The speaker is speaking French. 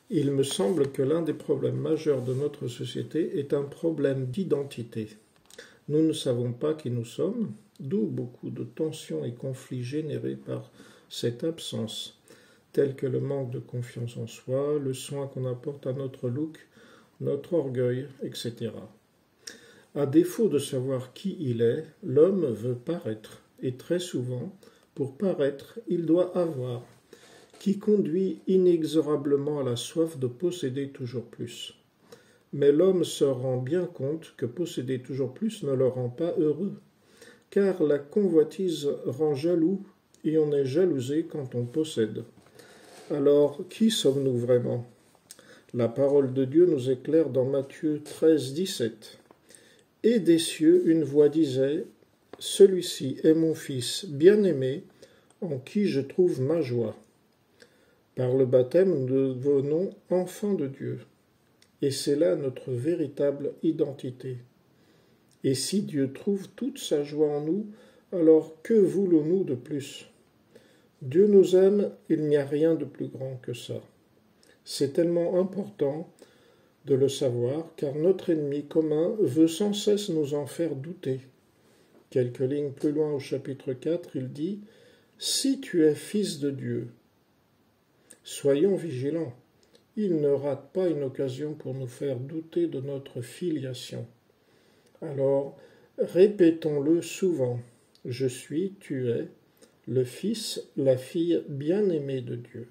Il me semble que l'un des problèmes majeurs de notre société est un problème d'identité. Nous ne savons pas qui nous sommes, d'où beaucoup de tensions et conflits générés par cette absence, tels que le manque de confiance en soi, le soin qu'on apporte à notre look, notre orgueil, etc. À défaut de savoir qui il est, l'homme veut paraître, et très souvent, pour paraître, il doit avoir, qui conduit inexorablement à la soif de posséder toujours plus. Mais l'homme se rend bien compte que posséder toujours plus ne le rend pas heureux, car la convoitise rend jaloux, et on est jalousé quand on possède. Alors, qui sommes-nous vraiment? La parole de Dieu nous éclaire dans Matthieu 13, 17. Et des cieux, une voix disait, « Celui-ci est mon Fils bien-aimé, en qui je trouve ma joie. » Par le baptême, nous devenons enfants de Dieu. Et c'est là notre véritable identité. Et si Dieu trouve toute sa joie en nous, alors que voulons-nous de plus? Dieu nous aime, il n'y a rien de plus grand que ça. C'est tellement important de le savoir, car notre ennemi commun veut sans cesse nous en faire douter. Quelques lignes plus loin au chapitre 4, il dit « Si tu es fils de Dieu, soyons vigilants. Il ne rate pas une occasion pour nous faire douter de notre filiation. Alors, répétons-le souvent. Je suis, tu es, le Fils, la fille bien-aimée de Dieu. »